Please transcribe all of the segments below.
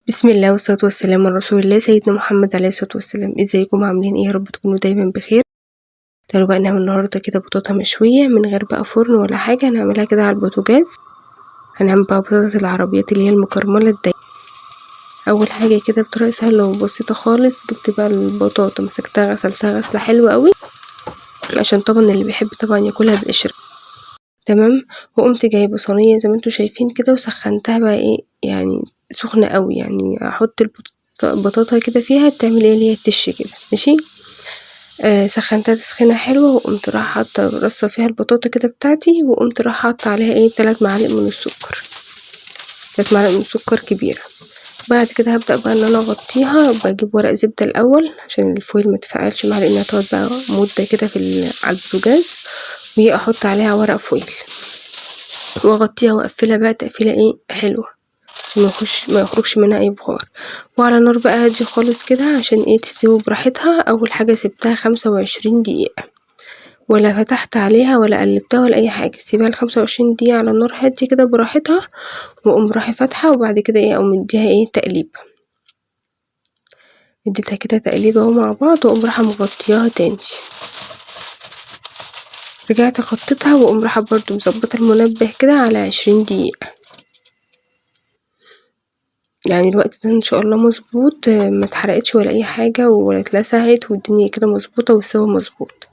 بسم الله والصلاة والسلام على رسول الله سيدنا محمد عليه الصلاة والسلام. ازيكم عاملين ايه؟ يا رب تكونوا دايما بخير. تعالوا بقى نعمل النهارده كده بطاطا مشوية من غير بقى فرن ولا حاجة، هنعملها كده على البوتاجاز. هنعمل بقى بطاطا العربيات اللي هي المكرملة الضيقة. اول حاجة كده بطريقة سهلة وبسيطة خالص، جبت بقى البطاطا مسكتها غسلتها غسلة حلوة قوي عشان طبعا اللي بيحب طبعا ياكلها بالقشرة. تمام. وقمت جايبة صينية زي ما انتوا شايفين كده وسخنتها بقى ايه يعني سخنة قوي، يعني احط البطاطا كده فيها تعمل ايه اللي هي تش كده ماشي. سخنتها تسخينة حلوة وقمت رايحة حاطة رصة فيها البطاطا كده بتاعتي، وقمت رايحة حاطة عليها ايه 3 معالق من السكر، 3 معالق من السكر كبيرة. بعد كده هبدأ بقى ان انا اغطيها، بجيب ورق زبدة الاول عشان الفويل متفعلش معاها لانها تقعد بقى مدة كده على البوتاجاز، وهي احط عليها ورق فويل واغطيها واقفلها بقى تقفيلة ايه حلوة عشان ما يخرجش منها اي بخار. وعلى نار بقى هادية خالص كده عشان ايه تستوي براحتها. اول حاجة سبتها 25 دقيقة، ولا فتحت عليها ولا قلبتها ولا اي حاجة، سيبها ل25 دقيقة على نار هادية كده براحتها، واقوم رايحة فاتحة وبعد كده ايه اقوم مديها ايه تقليب. اديتها كده تقليبة اهو مع بعض، واقوم رايحة مغطياها تاني. رجعت غطيتها واقوم رايحة برضو مظبطة المنبه كده على 20 دقيقة، يعني الوقت ده ان شاء الله مظبوط، ما اتحرقتش ولا اي حاجة ولا اتلسعت، والدنيا كده مظبوطة والسوا مظبوط.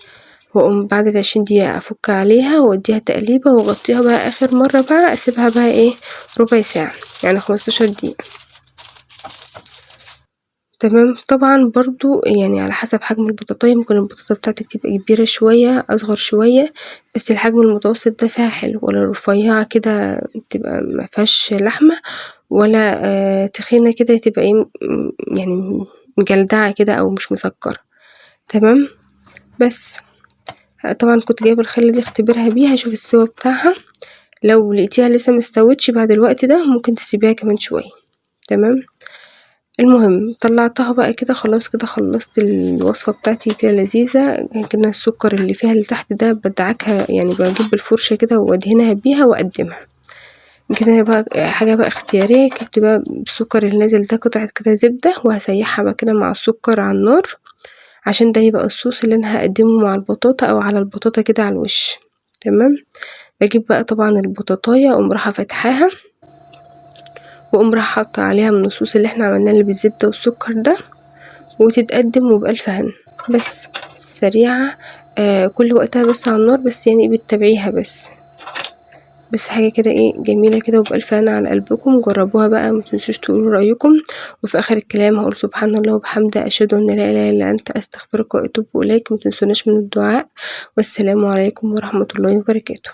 واقوم بعد ال20 دقيقة افك عليها واديها تقليبة واغطيها بقى اخر مرة، بقى اسيبها بقى ايه ربع ساعة يعني 15 دقيقة. تمام. طبعا برضو يعني على حسب حجم البطاطاية، ممكن البطاطا بتاعتك تبقى كبيرة شوية اصغر شوية، بس الحجم المتوسط ده فيها حلو، ولا رفيعة كده تبقى مفيهاش لحمة، ولا تخينة كده تبقى ايه يعني مجلدعة كده او مش مسكرة. تمام. بس طبعا كنت جايبة الخلة دي اختبرها بيها اشوف السوا بتاعها، لو لقيتيها لسه مستوتش بعد الوقت ده ممكن تسيبيها كمان شوية. تمام. المهم طلعتها بقى كده خلاص، كده خلصت الوصفة بتاعتي كده لذيذة. كده السكر اللي فيها اللي تحت ده بدعكها، يعني بجيب بالفرشة كده وادهنها بيها واقدمها كده. بقى حاجة بقى اختيارية، جبت بقى السكر اللي نازل ده قطعة كده زبدة وهسيحها بقى كده مع السكر على النار، عشان ده يبقى الصوص اللي انا هقدمه مع البطاطا او على البطاطا كده على الوش. تمام. بجيب بقى طبعا البطاطاية اقوم رايحة فاتحاها، واقوم رايحة حاطة عليها من الصوص اللي احنا عملناه اللي بالزبدة والسكر ده، وتتقدم وبألف هنا. بس سريعة، كل وقتها بس على النار، بس يعني بتتابعيها بس حاجة كده ايه جميلة كده وبألف هنا على قلبكم. جربوها بقى، متنسوش تقولوا رأيكم. وفي آخر الكلام هقول سبحان الله وبحمده، أشهد أن لا إله إلا أنت، أستغفرك وأتوب إليك. متنسوناش من الدعاء. والسلام عليكم ورحمة الله وبركاته.